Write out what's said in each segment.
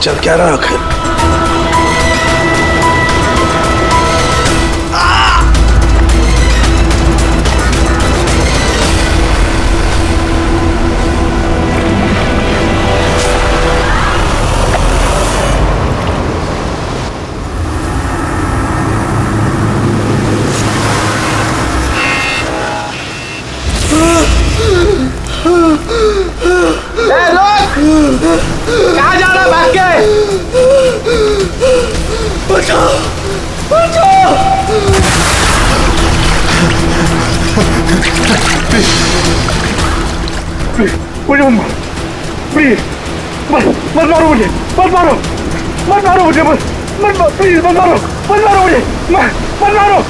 चल क्या रहा आखिर? कहाँ जा रहा भाग के? बचाओ बचाओ! मुझे प्लीज मत मारो मुझे, मत मारो मुझे, मत मारो प्लीज, मत मारो मुझे, मत मारो।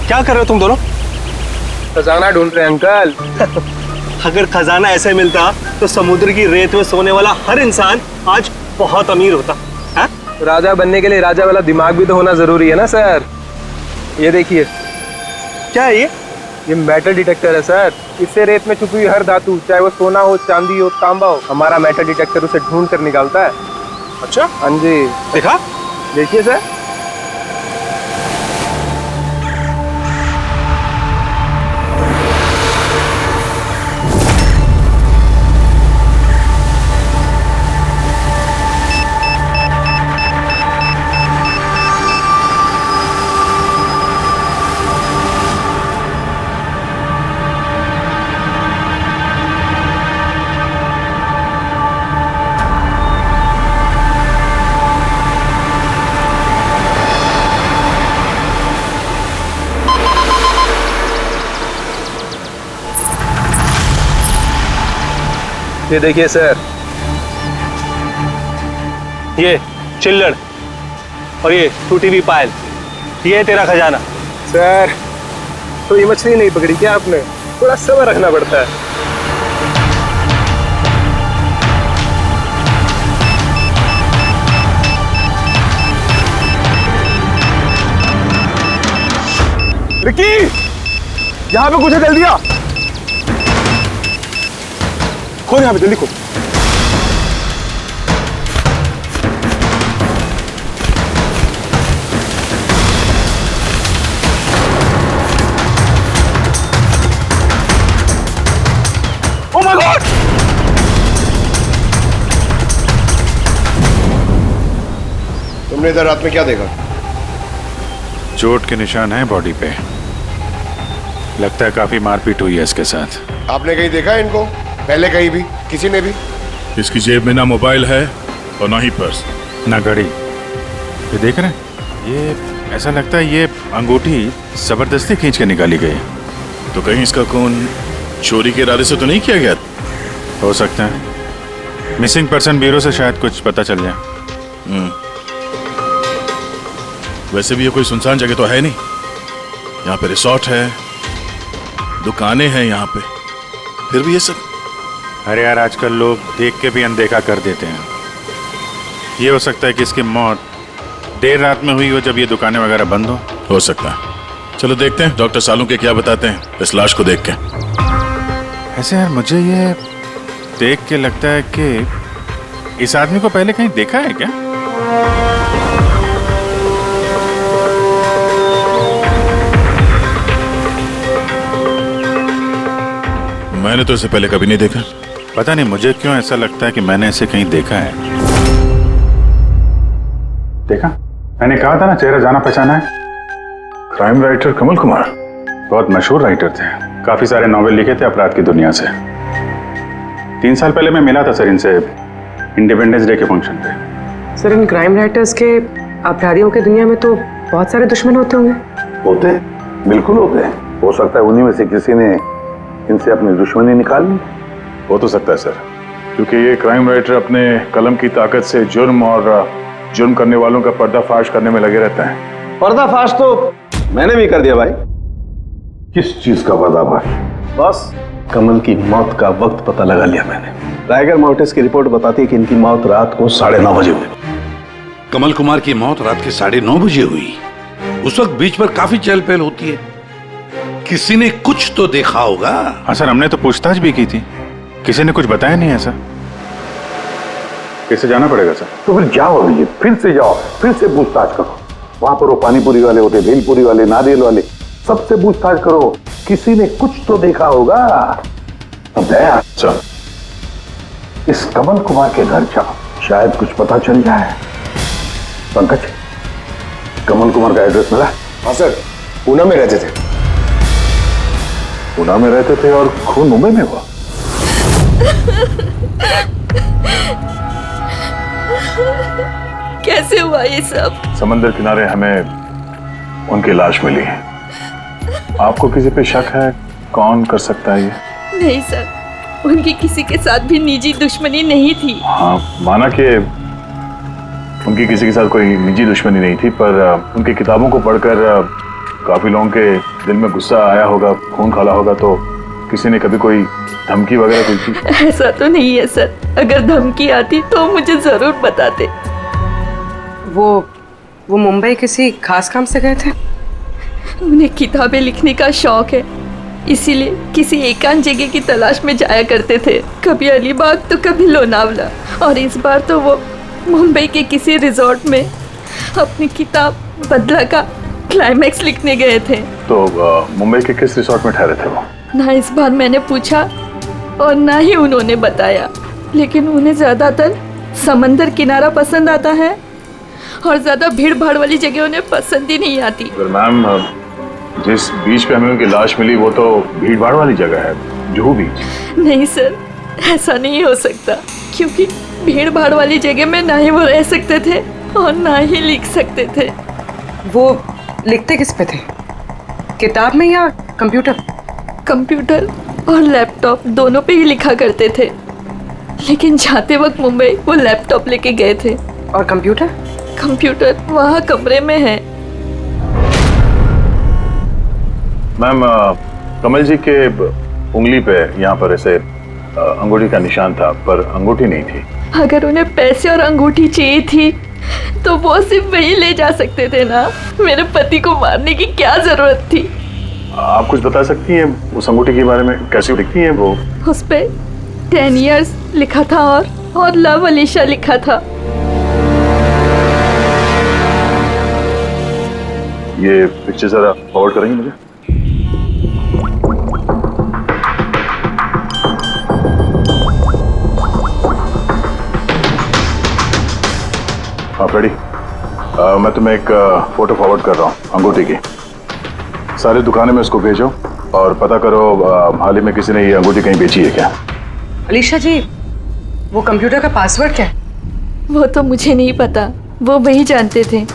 क्या कर रहे हो तुम दोनों? खजाना ढूंढ रहे हैं अंकल। अगर खजाना ऐसे मिलता तो समुद्र की रेत में सोने वाला हर इंसान आज बहुत अमीर होता है? राजा बनने के लिए राजा वाला दिमाग भी तो होना जरूरी है ना सर। ये देखिए, क्या है ये मेटल डिटेक्टर है सर। इससे रेत में छुपी हुई हर धातु, चाहे वो सोना हो, चांदी हो, तांबा हो, हमारा मेटल डिटेक्टर उसे ढूंढ कर निकालता है। अच्छा, हाँ जी, देखा? देखिए सर। ये देखिए सर, ये चिल्लड़ और ये टूटी हुई पायल, ये है तेरा खजाना। सर तो ये मछली नहीं पकड़ी क्या आपने? थोड़ा सब्र रखना पड़ता है। रिकी, यहाँ पे कुछ है, जल्दी आ। खोल यहाँ पे, जल्दी खोल। Oh my God! तुमने इधर रात में क्या देखा? चोट के निशान हैं बॉडी पे। लगता है काफी मारपीट हुई है इसके साथ। आपने कहीं देखा है इनको पहले? कहीं भी किसी ने भी? इसकी जेब में ना मोबाइल है और ना ही पर्स, ना घड़ी। ये देख रहे हैं? ये ऐसा लगता है ये अंगूठी जबरदस्ती खींच के निकाली गई है। तो कहीं इसका खून चोरी के इरादे से तो नहीं किया गया? हो सकता है। मिसिंग पर्सन ब्यूरो से शायद कुछ पता चल जाए। वैसे भी ये कोई सुनसान जगह तो है नहीं। यहाँ पे रिसोर्ट है, दुकानें हैं यहाँ पे, फिर भी ये सब। अरे यार, आजकल लोग देख के भी अनदेखा कर देते हैं। ये हो सकता है कि इसकी मौत देर रात में हुई हो, जब ये दुकानें वगैरह बंद हो सकता है। चलो देखते हैं डॉक्टर सालू के क्या बताते हैं इस लाश को देख के। ऐसे यार, मुझे ये देख के लगता है कि इस आदमी को पहले कहीं देखा है क्या? मैंने तो इसे पहले कभी नहीं देखा। पता नहीं मुझे क्यों ऐसा लगता है कि मैंने इसे कहीं देखा है। देखा, मैंने कहा था ना, चेहरा जाना पहचाना है। क्राइम राइटर कमल कुमार, बहुत मशहूर राइटर थे, काफी सारे नॉवेल लिखे थे अपराध की दुनिया से। 3 साल पहले मैं मिला था सर इनसे इंडिपेंडेंस डे के फंक्शन पे। सर इन क्राइम राइटर्स के अपराधियों की दुनिया में तो बहुत सारे दुश्मन होते होंगे। होते हैं, बिल्कुल होते हैं। हो सकता है उन्हीं में से किसी ने इनसे अपनी दुश्मनी निकाल ली। हो तो सकता है सर, क्योंकि ये क्राइम राइटर अपने कलम की ताकत से जुर्म और जुर्म करने वालों का पर्दाफाश करने में लगे रहते हैं। पर्दाफाश तो मैंने भी कर दिया भाई। किस चीज का पर्दाफाश? बस कमल की मौत का वक्त पता लगा लिया मैंने। टाइगर मोर्टिस की रिपोर्ट बताती है कि इनकी मौत रात को 9:30 बजे हुई। कमल कुमार की मौत रात के 9:30 बजे हुई। उस वक्त बीच पर काफी चहल पहल होती है। किसी ने कुछ तो देखा होगा। हाँ सर, हमने तो पूछताछ भी की थी, किसी ने कुछ बताया नहीं ऐसा। कैसे जाना पड़ेगा सर? तो फिर जाओ अभी, फिर से जाओ, फिर से पूछताछ करो। वहां पर वो पानीपुरी वाले होते, भेलपुरी वाले, नारियल वाले, सबसे पूछताछ करो। किसी ने कुछ तो देखा होगा। अब दया सर, इस कमल कुमार के घर जाओ, शायद कुछ पता चल जाए। पंकज, कमल कुमार का एड्रेस मिला? हाँ सर, पूना में रहते थे। पुणे में रहते थे और खून मुंबई में हुआ। कैसे हुआ ये सब? समंदर किनारे हमें उनकी लाश मिली है। आपको किसी पे शक है? कौन कर सकता है ये? नहीं सर, उनकी किसी के साथ भी निजी दुश्मनी नहीं थी। हाँ, माना कि उनकी किसी के साथ कोई निजी दुश्मनी नहीं थी, पर उनकी किताबों को पढ़कर काफी लोगों के दिल में गुस्सा आया होगा, खून खाला होगा, तो किसी ने कभी कोई धमकी वगैरह कुछ दी? ऐसा तो नहीं है सर, अगर धमकी आती तो मुझे जरूर बताते। वो मुंबई किसी खास काम से गए थे? उन्हें किताबें लिखने का शौक है, इसीलिए किसी एकांत जगह की तलाश में जाया करते थे। कभी अलीबाग तो कभी लोनावला, और इस बार तो वो मुंबई के किसी रिजॉर्ट में अपनी किताब बदला का क्लाइमैक्स लिखने गए थे। तो मुंबई के किस रिसोर्ट में ठहरे थे वो? ना इस बार मैंने पूछा और ना ही उन्होंने बताया, लेकिन उन्हें ज्यादातर समंदर किनारा पसंद आता है और ज्यादा भीड़ भाड़ वाली जगह उन्हें पसंद ही नहीं आती। मैम, जिस बीच पे हमें उनकी लाश मिली वो तो भीड़ भाड़ वाली जगह है, जुहू बीच। नहीं सर, ऐसा नहीं हो सकता, क्योंकि भीड़ भाड़ वाली जगह में ना ही वो रह सकते थे और ना ही लिख सकते थे। वो लिखते किस पे थे, किताब में या कंप्यूटर? कंप्यूटर और लैपटॉप दोनों पे ही लिखा करते थे, लेकिन जाते वक्त मुंबई वो लैपटॉप लेके गए थे। और कंप्यूटर? कंप्यूटर वहाँ कमरे में है। मैम, कमल जी के उंगली पे यहाँ पर ऐसे अंगूठी का निशान था, पर अंगूठी नहीं थी। अगर उन्हें पैसे और अंगूठी चाहिए थी तो वो सिर्फ वही ले जा सकते थे ना। मेरे पति को मारने की क्या जरूरत थी? आप कुछ बता सकती हैं उस अंगूठी के बारे में, कैसी दिखती है वो? उस पे 10 years लिखा था और लव अलीशा लिखा था। ये पिक्चर जरा फॉरवर्ड करेंगे मुझे? आप रेडी? मैं तुम्हें एक फोटो फॉरवर्ड कर रहा हूँ अंगूठी की। सारी दुकानें में उसको भेजो और पता करो हाल ही में किसी ने ये अंगूठी कहीं बेची है क्या। अलीशा जी, वो कंप्यूटर का पासवर्ड क्या है? वो तो मुझे नहीं पता, वो वही जानते थे।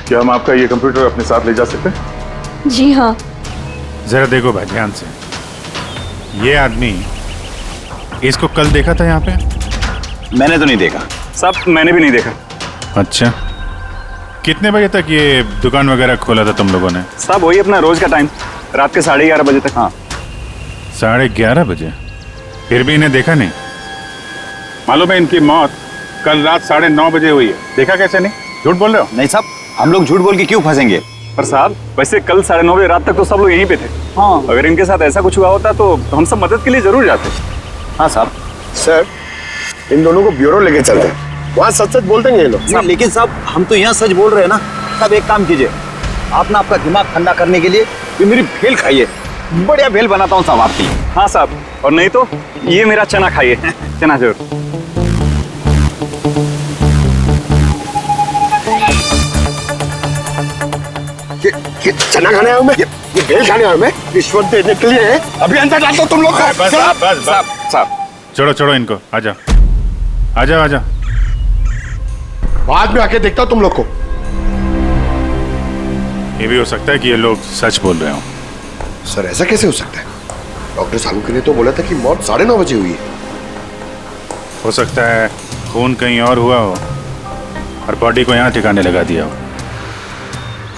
क्या हम आपका ये कंप्यूटर अपने साथ ले जा सकते हैं? जी हाँ। जरा देखो भाई ध्यान से, ये आदमी, इसको कल देखा था यहाँ पे? मैंने तो नहीं देखा साहब, मैंने भी नहीं देखा। अच्छा, कितने बजे तक ये दुकान वगैरह खोला था तुम लोगों ने? साहब वही अपना रोज का टाइम, रात के 11:30 बजे तक। हाँ 11:30 बजे? फिर भी इन्हें देखा नहीं? मालूम है इनकी मौत कल रात 9:30 बजे हुई है, देखा कैसे नहीं? झूठ बोल रहे हो? नहीं साहब, हम लोग झूठ बोल के क्यों फंसेंगे? पर साहब वैसे कल 9:30 बजे रात तक तो सब लोग यहीं पे थे। हाँ, अगर इनके साथ ऐसा कुछ हुआ होता तो हम सब मदद के लिए जरूर जाते। हाँ साहब। सर, इन दोनों को ब्यूरो लेके चलते हैं, वहाँ सच सच बोल देंगे ये लोग। नहीं, लेकिन साहब हम तो यहाँ सच बोल रहे हैं ना। साहब एक काम कीजिए, आप ना आपका दिमाग ठंडा करने के लिए ये मेरी भेल खाइए, बढ़िया भेल बनाता हूँ साहब आपके लिए। हाँ साहब, और नहीं तो ये मेरा चना खाइए, चना जरूर। ये चना खाने आया हूँ मैं, ये भेल खाने आया हूँ मैं, रिश्वत देने के लिए। अभी अंदर डाल दो तुम लोग। बस साहब छोड़ो छोड़ो इनको, आजा आजा आजा। बाद में आके देखता हूँ तुम लोग को। ये भी हो सकता है कि ये लोग सच बोल रहे हो। सर ऐसा कैसे हो सकता है? डॉक्टर सालुंके ने तो बोला था कि मौत 9:30 बजे हुई है। हो सकता है खून कहीं और हुआ हो और बॉडी को यहाँ ठिकाने लगा दिया हो।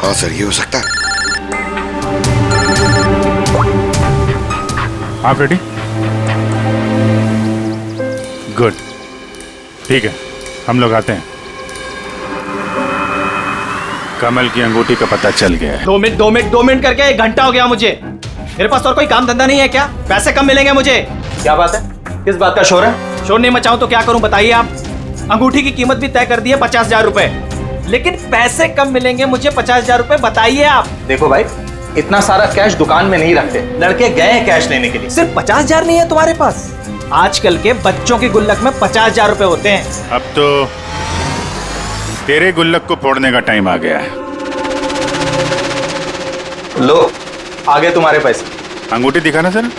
हाँ सर, ये हो सकता है। आप रेडी? गुड, ठीक है, हम लोग आते हैं। कमल की अंगूठी का पता चल गया है। 2 मिनट करके 1 घंटा हो गया मुझे। मेरे पास और कोई काम धंधा नहीं है क्या? पैसे कम मिलेंगे मुझे। क्या बात है? किस बात का शोर है? शोर नहीं मचाऊं तो क्या करूं बताइए आप? अंगूठी की कीमत भी तय कर दी है 50,000 रुपए, लेकिन पैसे कम मिलेंगे मुझे 50,000 रुपए। बताइए आप। देखो भाई, इतना सारा कैश दुकान में नहीं रखते, लड़के गए हैं कैश लेने के लिए। सिर्फ 50,000 नहीं है तुम्हारे पास? आजकल के बच्चों के गुल्लक में 50,000 रुपए होते हैं। अब तो तेरे गुल्लक को फोड़ने का टाइम आ गया है। लो, आगे तुम्हारे पैसे। अंगूठी दिखाना सर।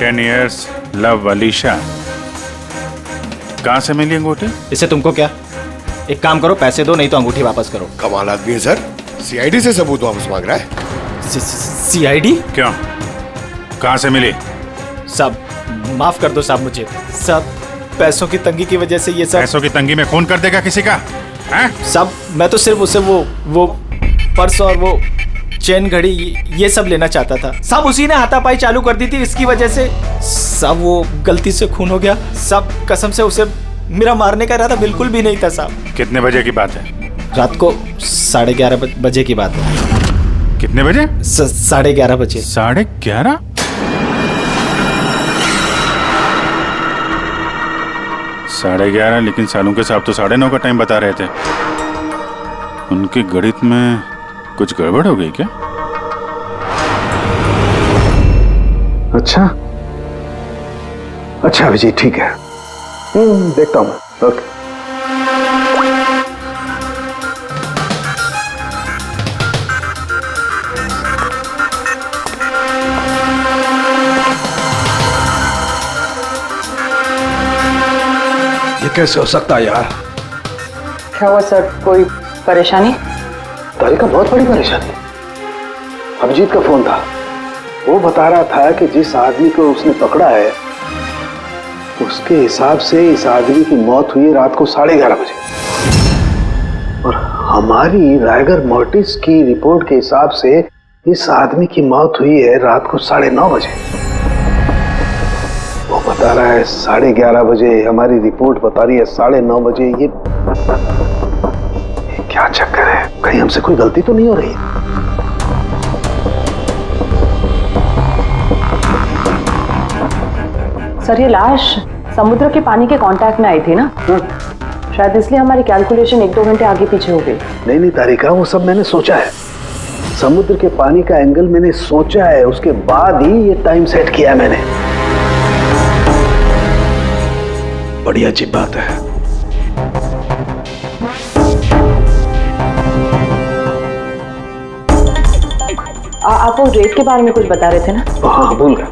10 years love Alisha. कहां से मिली अंगूठी? इससे तुमको क्या? एक काम करो, पैसे दो, नहीं तो अंगूठी वापस करो। कमाल आदमी है सर, सीआईडी से सबूत वापस मांग रहा है। सीआईडी? क्यों, कहां से मिली? साहब माफ कर दो साहब मुझे। साहब पैसों की तंगी की वजह से ये सब। पैसों की तंगी में खून कर देगा किसी का? साहब मैं तो सिर्फ उसे वो पर्स और वो चेन घड़ी ये सब लेना चाहता था। साहब उसी ने हाथापाई चालू कर दी थी, इसकी वजह से साहब वो गलती से खून हो गया। साहब कसम से उसे मेरा मारने का इरादा बिल्कुल भी नहीं था साहब। कितने बजे की बात है? रात को 11:30 बजे की बात है। कितने बजे? 11:30 बजे। 11:30? साढ़े 11, लेकिन सालों के साहब तो 9:30 का टाइम बता रहे थे। उनके गणित में कुछ गड़बड़ हो गई क्या? अच्छा विजय, ठीक है, देखता हूं मैं। ओके। ये कैसे हो सकता है यार? क्या हुआ सर, कोई परेशानी? तारिका बहुत बड़ी परेशानी। अभिजीत का फोन था, वो बता रहा था कि जिस आदमी को उसने पकड़ा है उसके हिसाब से इस आदमी की मौत हुई रात को 11:30 बजे, और हमारी रायगर मोर्टिस की रिपोर्ट के हिसाब से इस आदमी की मौत हुई है रात को 9:30 बजे। वो बता रहा है 11:30 बजे, हमारी रिपोर्ट बता रही है 9:30 बजे। ये क्या चक्कर है? कहीं हमसे कोई गलती तो नहीं हो रही? सर ये लाश समुद्र के पानी के कांटेक्ट में आई थी ना, शायद इसलिए हमारी कैलकुलेशन 1-2 घंटे आगे पीछे हो गई। नहीं तारिका, वो सब मैंने सोचा है। समुद्र के पानी का एंगल मैंने सोचा है, उसके बाद ही ये टाइम सेट किया मैंने। बड़ी अजीब बात है। आप वो रेट के बारे में कुछ बता रहे थे ना? हाँ भूल गया,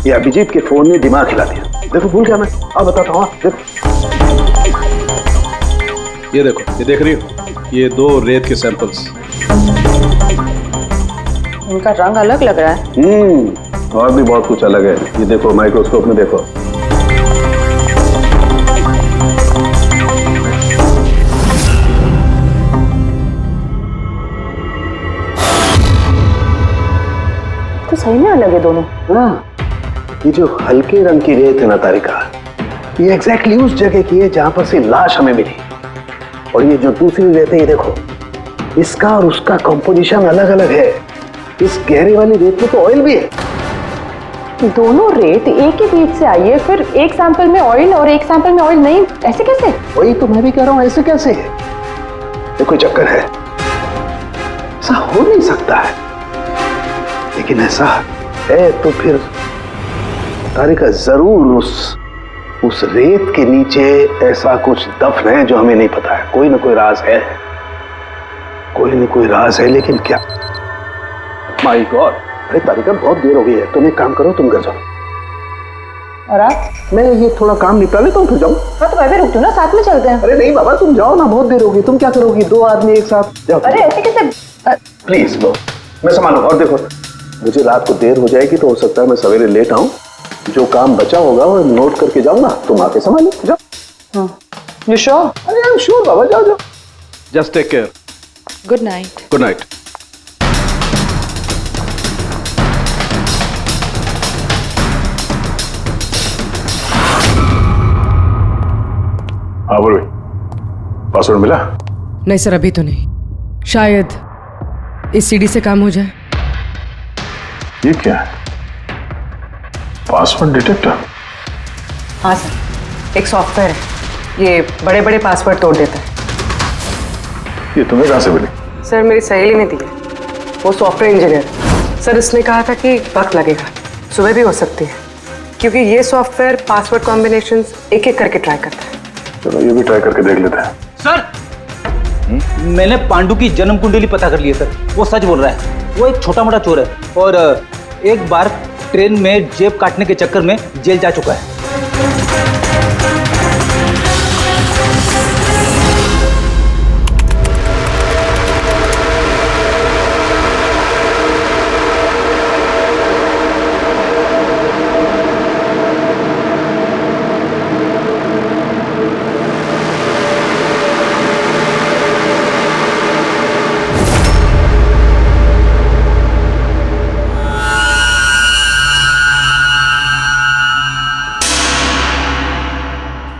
ये अभिजीत के फोन ने दिमाग हिला दिया। देखो भूल गया मैं, अब बताता हूँ। देखो ये देखो, ये देख रही हो, ये 2 रेत के सैंपल्स। उनका रंग अलग लग रहा है। और भी बहुत कुछ अलग है। ये देखो, माइक्रोस्कोप में देखो। तो सही में अलग है दोनों। हाँ, ये जो हल्के रंग की रेत है ना तारिका, ये एग्जैक्टली उस जगह की है जहां पर से लाश हमें मिली। और ये जो दूसरी रेत है, ये देखो, इसका और उसका कंपोजिशन अलग अलग है। इस गहरे वाली रेत में तो ऑयल भी है। दोनों रेत एक ही बीच से आई है, फिर एक सैंपल में ऑयल और एक सैंपल में ऑयल नहीं, ऐसे कैसे? वही तो मैं भी कह रहा हूं, ऐसे कैसे? ये कोई चक्कर है? ऐसा हो नहीं सकता है। लेकिन ऐसा है तो फिर तारिका जरूर उस उस रेत के नीचे ऐसा कुछ दफन है जो हमें नहीं पता है। कोई ना कोई राज है, कोई ना कोई राज है, लेकिन क्या? माय गॉड, अरे तारिका बहुत देर हो गई है, तुम एक काम करो, तुम घर जाओ और आप? मैं ये थोड़ा काम निपटा लेता हूँ फिर जाऊँ। हाँ तो मैं भी रुक दो ना, साथ में चलते हैं। अरे नहीं बाबा, तुम जाओ ना, बहुत देर होगी। तुम क्या करोगी, दो आदमी एक साथ जाओ। अरे ऐसे कैसे? प्लीज लो, मैं संभालूंगा। और देखो, मुझे रात को देर हो जाएगी तो हो सकता है मैं सवेरे लेट आऊं। जो काम बचा होगा वो नोट करके जाऊंगा, तुम आके संभालो। जाओ। You sure? अरे आई एम श्योर बाबा, जाओ जाओ। Just take care. Good night. Good night. हाँ बोलो, पासवर्ड मिला? नहीं सर, अभी तो नहीं। शायद इस सीडी से काम हो जाए। ये क्या है? Password detector? हाँ सर, एक सॉफ्टवेयर है, ये बड़े बड़े पासवर्ड तोड़ देता है। ये तुम्हें कहाँ से मिली? सर मेरी सहेली ने दी है, वो सॉफ्टवेयर इंजीनियर। सर इसने कहा था कि वक्त लगेगा, सुबह भी हो सकती है, क्योंकि ये सॉफ्टवेयर पासवर्ड कॉम्बिनेशंस एक एक करके ट्राई करता है। चलो ये भी ट्राई करके देख लेते हैं। सर मैंने पांडु की जन्म कुंडली पता कर ली है सर। वो सच बोल रहा है, वो एक छोटा मोटा चोर है और एक बार ट्रेन में जेब काटने के चक्कर में जेल जा चुका है।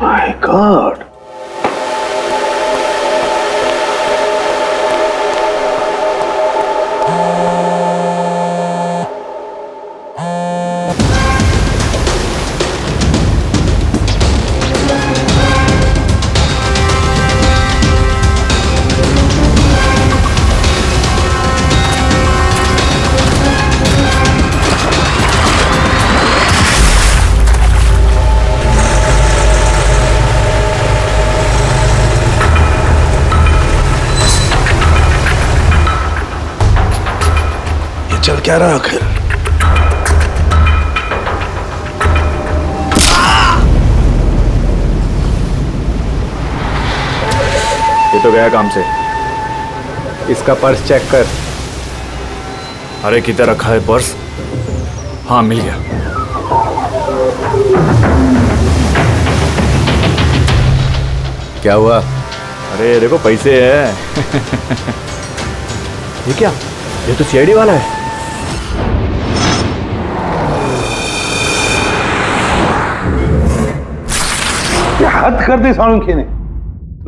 माय गॉड, चल क्या रहा आखिर? ये तो गया काम से। इसका पर्स चेक कर। अरे किधर रखा है पर्स? हाँ मिल गया। क्या हुआ? अरे देखो पैसे है। ये क्या? ये तो सीआईडी वाला है। क्या हद कर दी सालुंखे ने,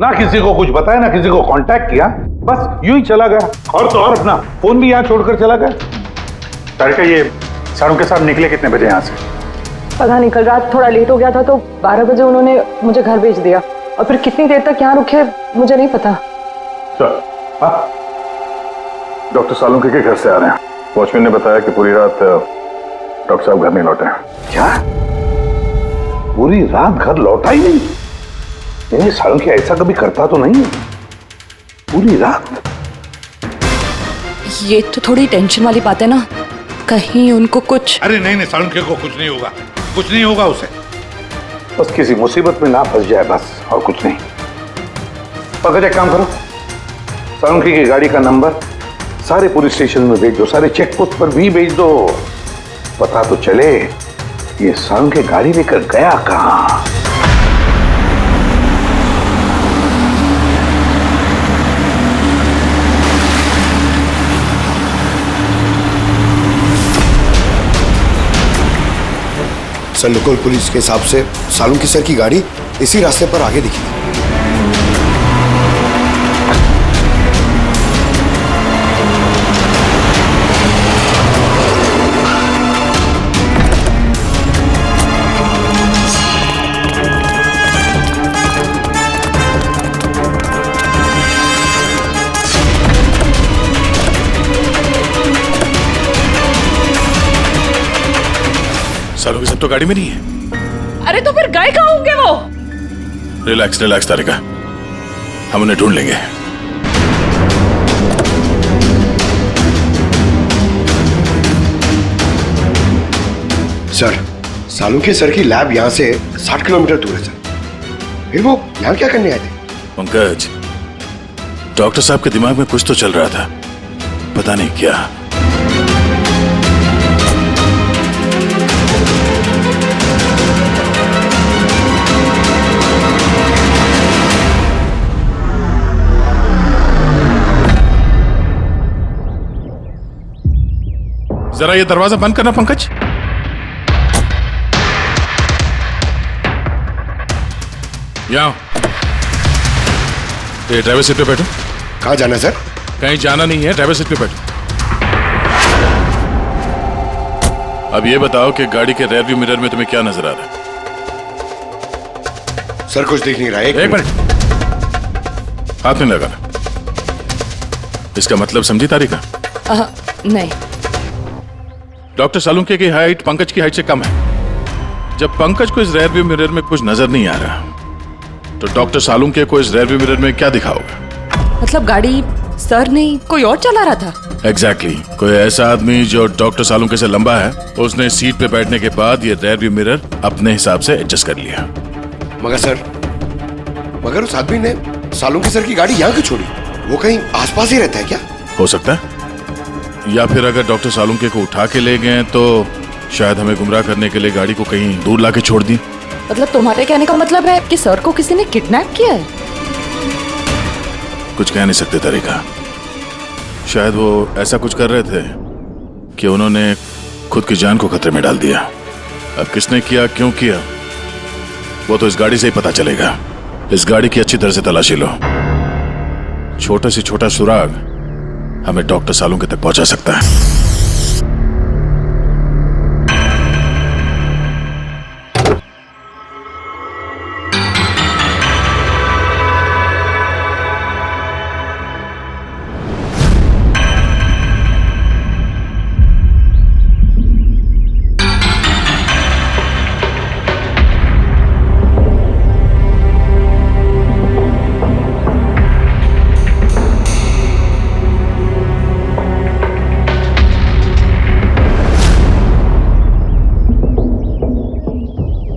ना किसी को कुछ बताया, ना किसी को कांटेक्ट किया, बस यूं ही चला गया। और तो और अपना फोन भी यहाँ छोड़कर चला गया। तारिका, ये सालुंखे साहब निकले कितने बजे यहाँ से? पता नहीं, कल रात थोड़ा लेट हो गया था तो 12 बजे उन्होंने मुझे घर भेज दिया, और फिर कितनी देर तक यहाँ रुके मुझे नहीं पता। सर, डॉक्टर सालुंखे के घर से आ रहे हैं। वॉचमैन ने बताया कि पूरी रात डॉक्टर साहब घर नहीं लौटे हैं। क्या? पूरी रात घर लौटा ही नहीं? नहीं, सालुंखे ऐसा कभी करता तो नहीं। पूरी रात? ये तो थोड़ी टेंशन वाली बात है ना, कहीं उनको कुछ। अरे नहीं नहीं, सालुंखे को कुछ नहीं होगा, कुछ नहीं होगा उसे। बस किसी मुसीबत में ना फंस जाए, बस, और कुछ नहीं। पकड़, एक काम करो, सालुंखे की गाड़ी का नंबर सारे पुलिस स्टेशन में भेज दो, सारे चेक पोस्ट पर भी भेज दो। पता तो चले ये सालुंखे गाड़ी लेकर गया कहां। सर, लोकल पुलिस के हिसाब से सालुंखे सर की गाड़ी इसी रास्ते पर आगे दिखी। सालुंखे सब तो गाड़ी में नहीं है। अरे तो फिर गए कहाँ होंगे वो? रिलैक्स रिलैक्स तारिका, हम उन्हें ढूंढ लेंगे। सर, सालुंखे सर की लैब यहाँ से 60 किलोमीटर दूर है सर। फिर वो यहाँ क्या करने आए थे? पंकज, डॉक्टर साहब के दिमाग में कुछ तो चल रहा था, पता नहीं क्या। जरा ये दरवाजा बंद करना पंकज। यहाँ ये ड्राइवर सीट पे बैठो। कहाँ जाना है सर? कहीं जाना नहीं है, ड्राइवर सीट पे बैठो। अब ये बताओ कि गाड़ी के रेयर व्यू मिरर में तुम्हें क्या नजर आ रहा है? सर कुछ दिख नहीं रहा है। एक मिनट, हाथ नहीं लगाना। इसका मतलब समझी तारिका? नहीं। डॉक्टर सालुंखे की हाइट पंकज की हाइट से कम है। जब पंकज को इस रेयर व्यू मिरर में कुछ नजर नहीं आ रहा, तो डॉक्टर सालुंखे को इस रेयर व्यू मिरर में क्या दिखा होगा? मतलब गाड़ी सर नहीं कोई और चला रहा था? एग्जैक्टली। कोई ऐसा आदमी जो डॉक्टर सालुंखे से लंबा है, उसने सीट पे बैठने के बाद ये रेयर व्यू मिरर अपने हिसाब से एडजस्ट कर लिया। मगर उस आदमी ने सालुंखे सर की गाड़ी यहाँ क्यों छोड़ी? वो कहीं आसपास ही रहता है क्या? हो सकता है, या फिर अगर डॉक्टर सालुंखे को उठा के ले गए तो शायद हमें गुमराह करने के लिए गाड़ी को कहीं दूर लाके छोड़ दी। मतलब तुम्हारे कहने का मतलब है कि सर को किसी ने किडनैप किया है? कुछ कह नहीं सकते तरीका। शायद वो ऐसा कुछ कर रहे थे कि उन्होंने खुद की जान को खतरे में डाल दिया। अब किसने किया, क्यों किया, वो तो इस गाड़ी से ही पता चलेगा। इस गाड़ी की अच्छी तरह से तलाशी लो। छोटा से छोटा सुराग हमें डॉक्टर सालुंखे तक पहुंचा सकता है।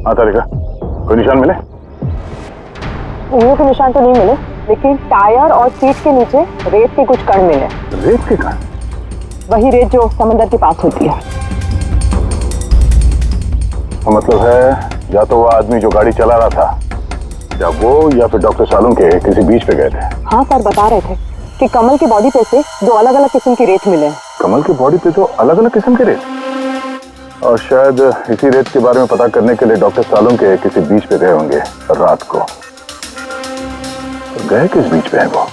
तारिका, कोई निशान मिले? उंगलियों के निशान तो नहीं मिले, लेकिन टायर और सीट के नीचे रेत के कुछ कण मिले। रेत के कण? वही रेत जो समंदर के पास होती है। तो मतलब है या तो वो आदमी जो गाड़ी चला रहा था, या वो या फिर डॉक्टर सालुंखे किसी बीच पे गए थे। हाँ सर, बता रहे थे कि कमल की बॉडी पे से 2 अलग-अलग किस्म की रेत मिले। कमल की बॉडी पे तो अलग अलग किस्म के रेत, और शायद इसी रेत के बारे में पता करने के लिए डॉक्टर सालुंखे किसी बीच पे गए होंगे रात को। तो गए किस बीच पे है वो?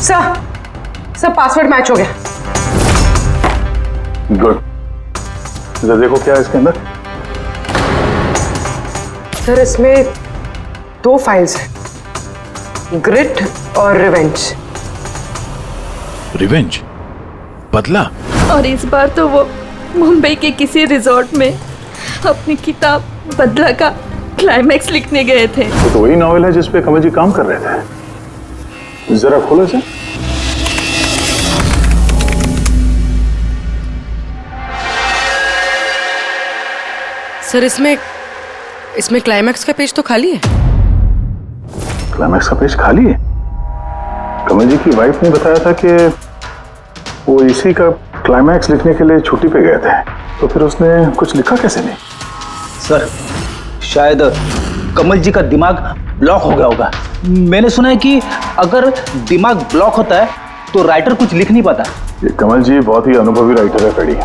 सर पासवर्ड मैच हो गया। गुड। जरा देखो क्या है इसके अंदर। सर इसमें 2 फाइल्स हैं, ग्रिट और रिवेंज। रिवेंज? बदला? और इस बार तो वो मुंबई के किसी रिजॉर्ट में अपनी किताब बदला का क्लाइमैक्स लिखने गए थे। तो वही नॉवेल है जिसपे कमल जी काम कर रहे थे। जरा खोलो इसे। सर इसमें क्लाइमैक्स का पेज तो खाली है। क्लाइमैक्स का पेज खाली है? कमल जी की वाइफ ने बताया था कि वो इसी का क्लाइमैक्स लिखने के लिए छुट्टी पे गए थे, तो फिर उसने कुछ लिखा कैसे नहीं? सर शायद कमल जी का दिमाग ब्लॉक हो गया होगा। मैंने सुना है कि अगर दिमाग ब्लॉक होता है तो राइटर कुछ लिख नहीं पाता। ये कमल जी बहुत ही अनुभवी राइटर है कड़ी।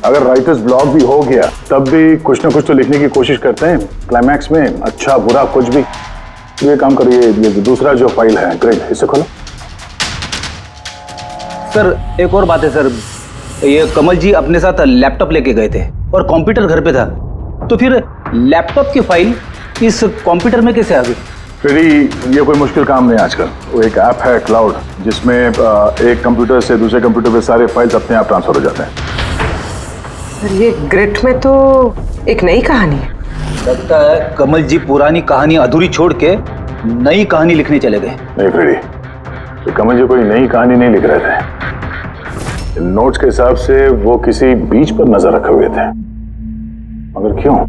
अगर राइटर्स ब्लॉक भी हो गया तब भी कुछ ना कुछ तो लिखने की कोशिश करते हैं क्लाइमैक्स में, अच्छा बुरा कुछ भी। ये काम करिए, ये दूसरा जो फाइल है ग्रेट, इसे खोलो। सर एक और बात है सर, ये कमल जी अपने साथ लैपटॉप लेके गए थे और कंप्यूटर घर पे था, तो फिर लैपटॉप की फाइल इस कंप्यूटर में कैसे आ गई? फ्रेडी, ये कोई मुश्किल काम नहीं आजकल। वो एक ऐप है क्लाउड, जिसमें एक कंप्यूटर से दूसरे कंप्यूटर पे सारे फाइल्स अपने आप ट्रांसफर हो जाते हैं। सर ये ग्रिट में तो एक नई कहानी है। लगता है कमल जी पुरानी कहानी अधूरी छोड़ के नई कहानी लिखने चले गए। नहीं फ्रेडी, तो कमल जी कोई नई कहानी नहीं लिख रहे थे। नोट्स के हिसाब से वो किसी बीच पर नजर रखे हुए थे, मगर क्यों?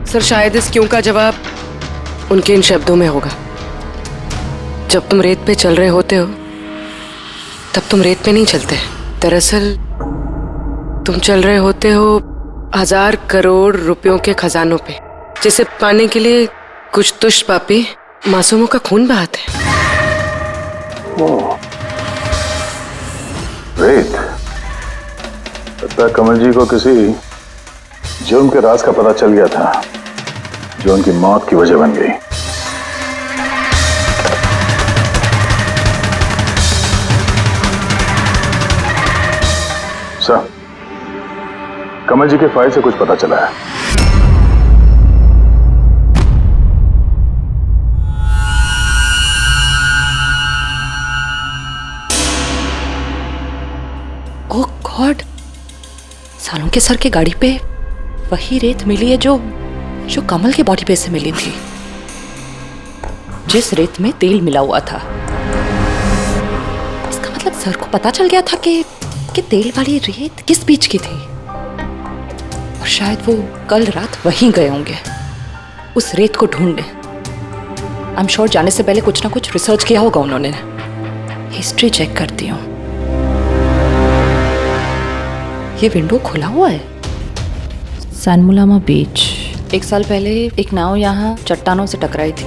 सर शायद इस क्यों का जवाब उनके इन शब्दों में होगा। जब तुम रेत पे चल रहे होते हो तब तुम रेत पे नहीं चलते। दरअसल तुम चल रहे होते हो 1000 करोड़ रुपयों के खजानों पे, जिसे पाने के लिए कुछ दुष्ट पापी मासूमों का खून बहाते हैं। रेत? लगता है कमल जी को किसी जुर्म के राज का पता चल गया था, जो उनकी मौत की वजह बन गई। सर, कमल जी के फाइल से कुछ पता चला है। ओह गॉड, सालों के सर के गाड़ी पे वही रेत मिली है जो कमल के बॉडी पे से मिली थी, जिस रेत में तेल मिला हुआ था। इसका मतलब सर को पता चल गया था कि तेल वाली रेत किस बीच की थी, और शायद वो कल रात वहीं गए होंगे उस रेत को ढूंढने। आई एम श्योर जाने से पहले कुछ ना कुछ रिसर्च किया होगा उन्होंने। हिस्ट्री चेक करती हूँ। ये विंडो खुला हुआ है। सैनमुलामा बीच। 1 साल पहले एक नाव यहाँ चट्टानों से टकराई थी,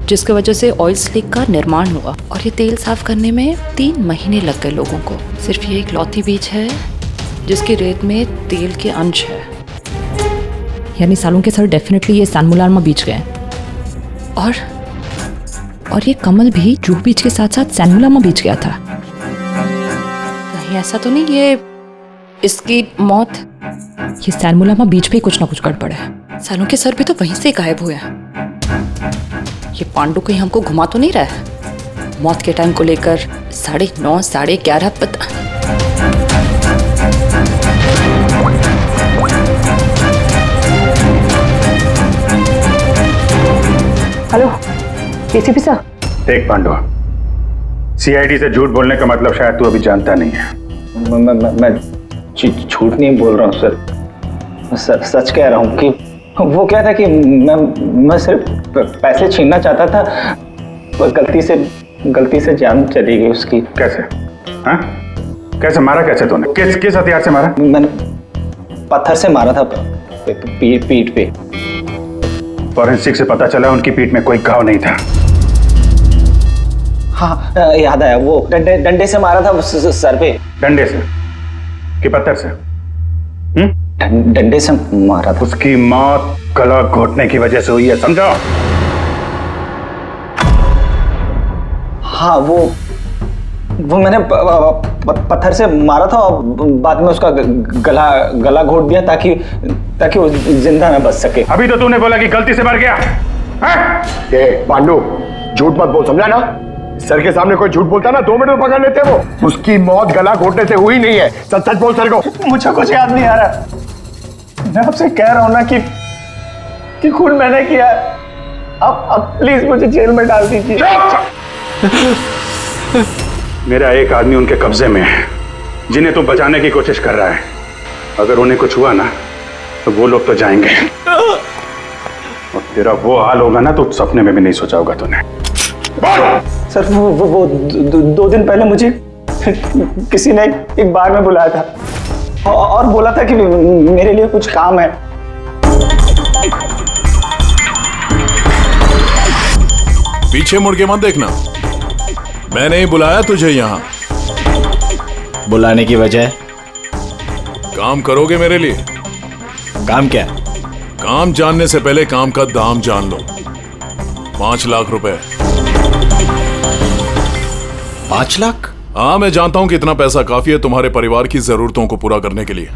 जिसकी वजह से ऑयल स्लिक का निर्माण हुआ, और ये तेल साफ करने में 3 महीने लग गए लोगों को। सिर्फ ये एक लौती बीच है जिसकी रेत में तेल के अंश है। यानी सालों के सर डेफिनेटली ये सैनमुलामा बीच गए। और ये कमल भी जूहू बीच के साथ साथ सैनमुलामा बीच गया था। कहीं ऐसा तो नहीं ये इसकी मौत? ये सैनमुलामा बीच पे कुछ ना कुछ गड़बड़ है। सालों के सर भी तो वहीं से गायब हुए हैं। ये पांडु कहीं हमको घुमा तो नहीं रहा है? मौत के टाइम को लेकर 9:30 11:30 पता। हेलो एसीपी साहब। देख पांडु, सीआईडी से झूठ बोलने का मतलब शायद तू अभी जानता नहीं है। मैं झूठ नहीं बोल रहा हूँ सर, सच कह रहा हूँ कि वो क्या था कि मैं सिर्फ पैसे छीनना चाहता था, पर गलती से जान चली गई उसकी। कैसे? हाँ? कैसे मारा? कैसे तूने? किस हथियार से मारा? मैंने पत्थर से मारा था, पीठ पे। फॉरेंसिक से पता चला उनकी पीठ में कोई घाव नहीं था। हाँ याद आया, वो डंडे से मारा था सर पे। डंडे से कि पत्थर से? डंडे से मारा था। उसकी मौत गला घोटने की वजह से हुई है, समझो? हाँ वो मैंने पत्थर से मारा था, और बाद में उसका गला घोट दिया ताकि वो जिंदा न बच सके। अभी तो तूने बोला कि गलती से मर गया। पांडु झूठ मत बोल, समझा ना? सर के सामने कोई झूठ बोलता ना 2 मिनट में पकड़ लेते वो। उसकी मौत गला घोटने से हुई नहीं है। सच बोल सर को। मुझे कुछ याद नहीं आ रहा। मैं आपसे कह रहा हूं ना कि खून मैंने किया। अब प्लीज मुझे जेल में डाल दीजिए। मेरा एक आदमी उनके कब्जे में है, जिन्हें तू बचाने की कोशिश कर रहा है। अगर उन्हें कुछ हुआ ना तो वो लोग तो जाएंगे, और तेरा वो हाल होगा ना तो सपने में भी नहीं सोचा होगा तूने। सर वो 2 दिन पहले मुझे किसी ने एक बार में बुलाया था और बोला था कि मेरे लिए कुछ काम है। पीछे मुड़ के मत देखना, मैंने ही बुलाया तुझे यहाँ। बुलाने की वजह? काम करोगे मेरे लिए? काम क्या? काम जानने से पहले काम का दाम जान लो। 5 लाख रुपए। 5 लाख? हाँ, मैं जानता हूं कि इतना पैसा काफी है तुम्हारे परिवार की जरूरतों को पूरा करने के लिए,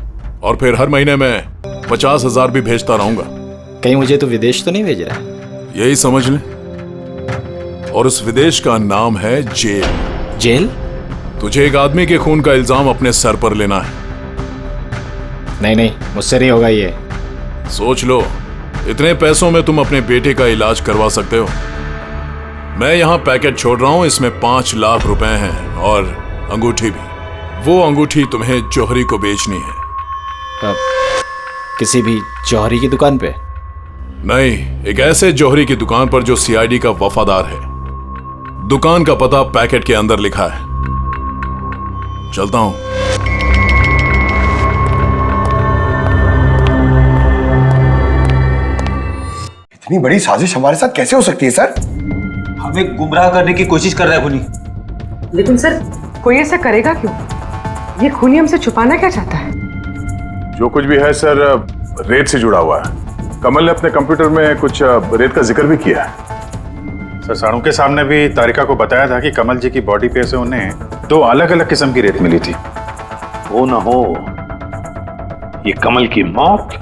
और फिर हर महीने में 50,000 भी भेजता रहूंगा। कहीं मुझे तो विदेश तो नहीं भेज रहा? यही समझ ले। और उस विदेश का नाम है जेल। जेल? तुझे एक आदमी के खून का इल्जाम अपने सर पर लेना है। नहीं, मुझसे नहीं होगा ये। सोच लो, इतने पैसों में तुम अपने बेटे का इलाज करवा सकते हो। मैं यहाँ पैकेट छोड़ रहा हूँ, इसमें 5 लाख रुपए हैं और अंगूठी भी। वो अंगूठी तुम्हें जौहरी को बेचनी है। किसी भी जौहरी की दुकान पे? नहीं, एक ऐसे जौहरी की दुकान पर जो सीआईडी का वफादार है। दुकान का पता पैकेट के अंदर लिखा है। चलता हूं। इतनी बड़ी साजिश हमारे साथ कैसे हो सकती है सर? हमें गुमराह करने की कोशिश कर रहा है खूनी। लेकिन सर, कोई ऐसा करेगा क्यों? ये खूनी हमसे छुपाना क्या चाहता है? जो कुछ भी है सर, रेत से जुड़ा हुआ है। कमल ने अपने कंप्यूटर में कुछ रेत का जिक्र भी किया है। सर, साड़ू के सामने भी तारिका को बताया था कि कमल जी की बॉडी पे से उन्हें 2 अलग अलग किस्म की रेत मिली थी। हो ना हो, ये कमल की मौत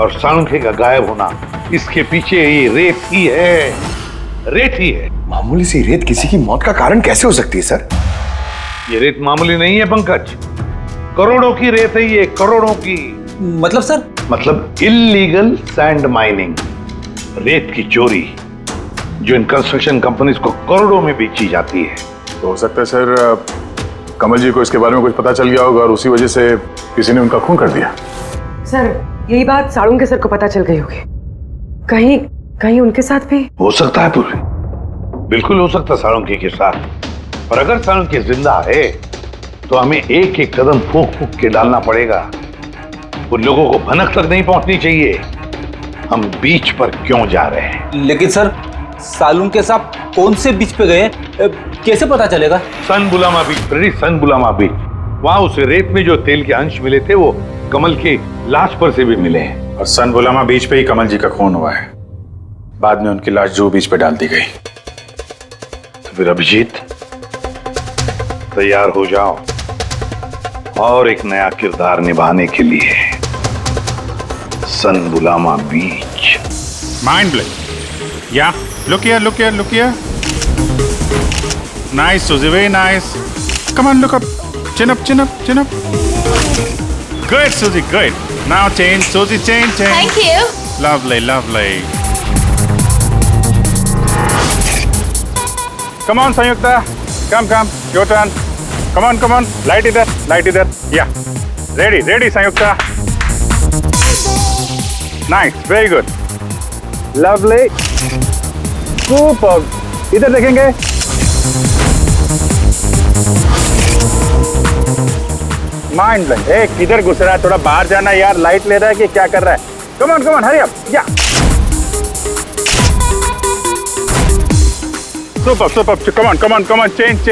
और साळुंखे का गायब होना, इसके पीछे ये रेत ही है। रेत ही है। मामूली सी रेत किसी की मौत का कारण कैसे हो सकती है सर? ये रेत मामूली नहीं है पंकज, करोड़ों की रेत है ये, करोड़ों की। मतलब सर? मतलब इल्लीगल सैंड माइनिंग, रेत की चोरी, जो इन कंस्ट्रक्शन कंपनीज को करोड़ों में बेची जाती है। तो हो सकता है सर, कमल जी को इसके बारे में कुछ पता चल गया होगा और उसी वजह से किसी ने उनका खून कर दिया। सर, यही बात साड़ू के सर को पता चल गई होगी। कहीं उनके साथ भी हो सकता है पूरी, बिल्कुल हो सकता है साळुंखे के साथ। पर अगर साळुंखे जिंदा है तो हमें एक एक कदम फूंक फूंक के डालना पड़ेगा। उन लोगों को भनक तक नहीं पहुंचनी चाहिए हम बीच पर क्यों जा रहे हैं। लेकिन सर, साळुंखे साहब कौन से बीच पे गए, कैसे पता चलेगा? सन बुलामा बीच, सन बुलामा बीच। वहां उस रेत में जो तेल के अंश मिले थे वो कमल के लाश पर से भी मिले हैं। और सन बुलामा बीच पे ही कमल जी का खून हुआ है। बाद में उनकी लाश जुहू बीच पे डाल दी गई। तो फिर अभिजीत, तैयार हो जाओ और एक नया किरदार निभाने के लिए सन बुलामा बीच। Mind blowing. या look here. Nice, Suzy, very nice. Come on, look up. Chin up. Good, Suzy, good. Now change, Suzy, change. Thank you. Lovely. Come on, Sanyukta. Come. Your turn. Come on. Light it there. Yeah. Ready, Sanyukta. Nice, very good. Lovely. Super. इधर देखेंगे। Mind blank. किधर घुस रहा है? थोड़ा बाहर जाना यार। लाइट ले रहा है कि क्या कर रहा है? Come on hurry up. या सुपर। Come on change.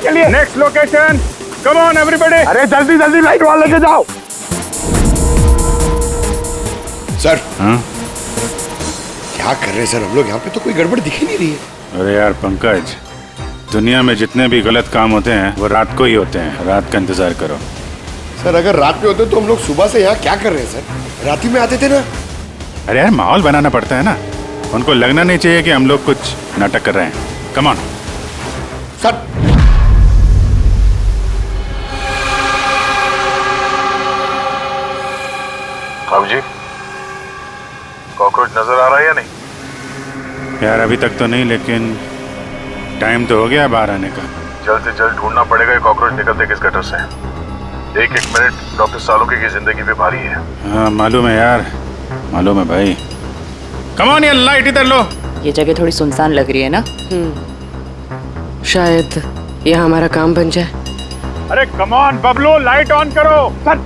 चलिए next location. Come on everybody. अरे जल्दी लाइट वाला लेके जाओ सर। क्या कर रहे हैं सर हम लोग यहाँ पे? तो कोई गड़बड़ दिख ही नहीं रही है। अरे यार पंकज, दुनिया में जितने भी गलत काम होते हैं वो रात को ही होते हैं। रात का इंतजार करो। सर अगर रात में होते तो हम लोग सुबह से यहाँ क्या कर रहे हैं सर? रात ही में आते थे ना। अरे यार माहौल बनाना पड़ता है ना, उनको लगना नहीं चाहिए कि हम लोग कुछ नाटक कर रहे हैं। Come on sir. बाबू जी, कॉकरोच नजर आ रहा है या नहीं? यार अभी तक तो नहीं, लेकिन टाइम तो हो गया बाहर आने का। जल्द से जल्द ढूंढना पड़ेगा ये कॉकरोच निकलते किस गटर से। एक मिनट डॉक्टर साळुंखे की जिंदगी पे भारी है। हाँ मालूम है यार, मालूम है भाई। कम ऑन यार, लाइट इधर लो। ये जगह थोड़ी सुनसान लग रही है ना? शायद यह हमारा काम बन जाए। अरे come on Bablu, light on करो। चलो।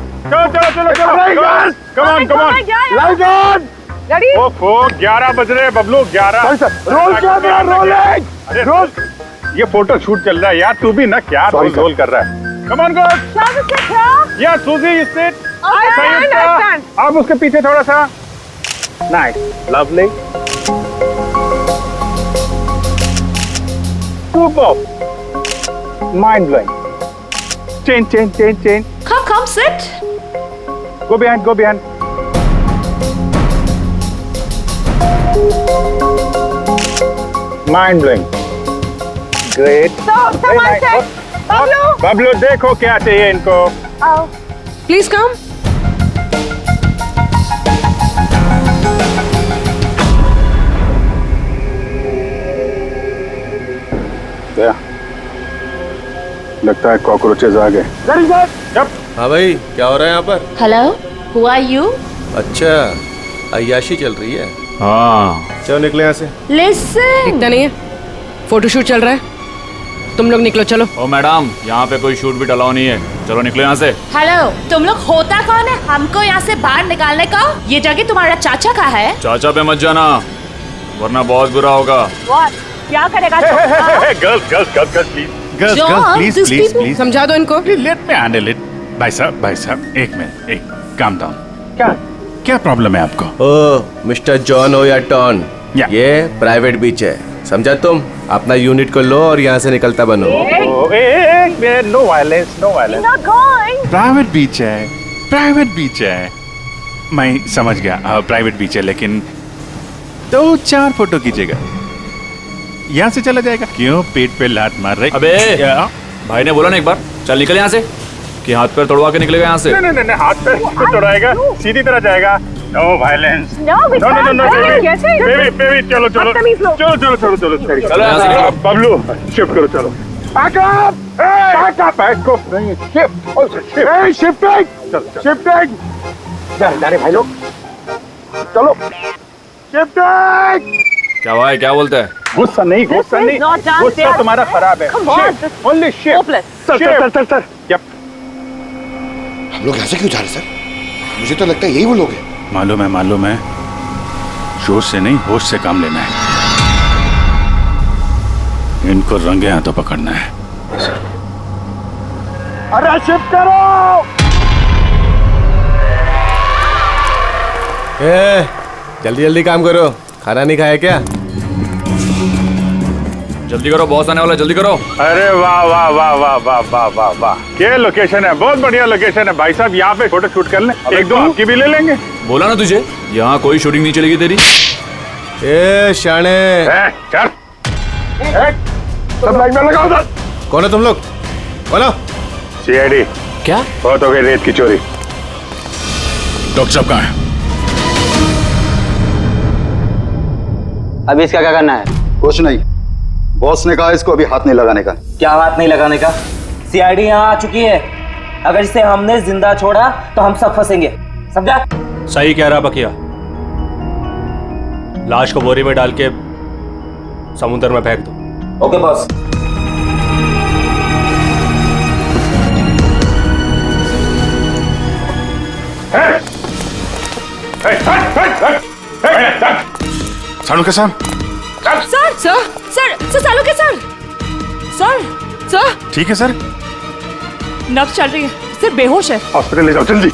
Come on light on. ओफो 11 बज रहे बबलू, 11। रोल ये फोटो शूट चल रहा है यार। तू भी ना क्या रोल कर रहा है। Come on girls. या सूजी यू सिट। आप उसके पीछे थोड़ा सा। Nice, lovely, super, mind blowing. Change. Come, sit. Go behind, go behind. Mind blowing. Great. Very nice. Bablu देखो क्या चाहिए इनको. Please come. लगता है कॉकरोचेज आ गए. हाँ भाई, क्या हो रहा है यहाँ पर? Hello, who are you? अच्छा, अय्याशी चल रही है. हाँ. चलो निकले यहाँ से. लिसन. इतना नहीं है, फोटोशूट चल रहा है. तुम लोग निकलो, चलो. ओ मैडम, यहाँ पे कोई शूट भी अलाउ नहीं है. चलो निकलो यहाँ से. हेलो, तुम लोग होता कौन है हमको यहाँ से बाहर निकालने का? ये जगह तुम्हारा चाचा का है. चाचा पे मत जाना, वरना बहुत बुरा होगा. क्या करेगा? प्लीज समझा दो इनको. Let me handle it. भाई साहब एक मिनट, एक काम डाउन. क्या प्रॉब्लम है आपको? ओ मिस्टर जॉन हो या टॉन, या। ये प्राइवेट बीच है, समझा तुम? अपना यूनिट को लो और यहाँ से निकलता बनो. No violence, no violence. Private beach है. मैं समझ गया, प्राइवेट बीच है, लेकिन 2-4 फोटो कीजिएगा. यहाँ से चला जाएगा. क्यों पेट पे लात मार रहे? अबे भाई ने बोला ना एक बार, चल निकल यहाँ से, कि हाथ पैर तोड़वा के निकलेगा यहाँ से. नहीं, हाथ पैर क्यों तोड़ाएगा, सीधी तरह जाएगा. No violence. नो बेबी, चलो यहाँ से निकलो. बबलू शिफ्ट करो, चलो. शिफ्टिंग. जाने भाई लोग, चलो. शिफ्टिंग. क्या भाई, क्या बोलते हैं? गुस्सा नहीं, गुस्सा तुम्हारा खराब है. Only shift. सर. हम लोग ऐसे क्यों जा रहे सर? मुझे तो लगता है यही वो लोग हैं. मालूम है. जोश से नहीं, होश से काम लेना है. इनको रंगे हाथों पकड़ना है. अरे शिफ्ट करो. जल्दी काम करो. खाना नहीं खाया क्या? जल्दी करो, बॉस आने वाला, जल्दी करो. अरे वाह. क्या लोकेशन है, बहुत बढ़िया लोकेशन है भाई साहब. यहाँ पे फोटो शूट कर लें, एक दो आपकी भी ले लेंगे. बोला ना तुझे, यहाँ कोई शूटिंग नहीं चलेगी तेरी. ए शाने, चल. सब लाइन में लगाओ सर. कौन है तुम लोग? बोलो. सीआईडी. क्या? बहुत हो गई रेत की चोरी. डॉक्टर साहब कहाँ है? अभी इसका क्या करना है? कुछ नहीं, बॉस ने कहा इसको अभी हाथ नहीं लगाने का. क्या हाथ नहीं लगाने का? सीआईडी यहाँ आ चुकी है. अगर इसे हमने जिंदा छोड़ा तो हम सब फंसेंगे, समझा? सही कह रहा बकिया. लाश को बोरी में डाल के समुद्र में फेंक दो. Okay boss. सालुंके साहब. Sir Salunke sir. ठीक है सर. नब्ज चल रही है, सिर्फ बेहोश है. हॉस्पिटल ले जाओ जल्दी.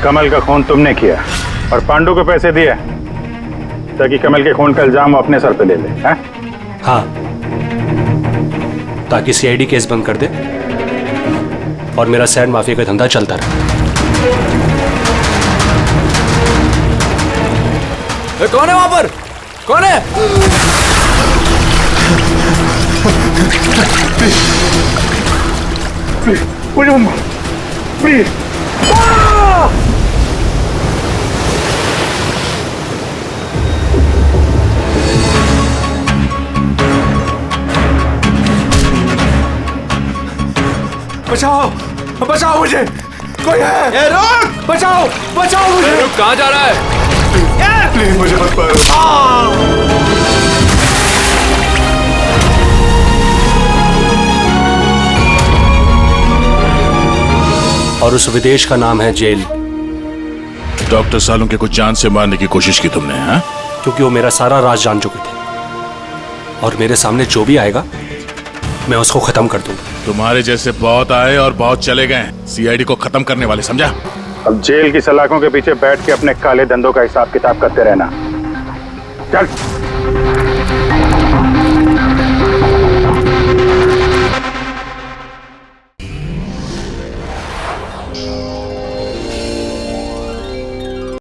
कमल का खून तुमने किया और पांडु को पैसे दिए ताकि कमल के खून का इल्जाम वो अपने सर पे ले ले. हाँ, ताकि सीआईडी केस बंद कर दे और मेरा सैंड माफिया का धंधा चलता रहे. कौन है वहां पर? कौन है? मुझे प्लीज। बचाओ बचाओ मुझे, कोई है? रुक! बचाओ बचाओ मुझे। कहाँ जा रहा है? प्लीज मुझे मत मारो। और उस विदेश का नाम है जेल। डॉक्टर सालुंके को जान से मारने की कोशिश की तुमने, हाँ? क्योंकि वो मेरा सारा राज जान चुके थे और मेरे सामने जो भी आएगा मैं उसको खत्म कर दूंगा। तुम्हारे जैसे बहुत आए और बहुत चले गए, सीआईडी को खत्म करने वाले, समझा? अब जेल की सलाखों के पीछे बैठ के अपने काले धंधों का हिसाब किताब करते रहना। चल।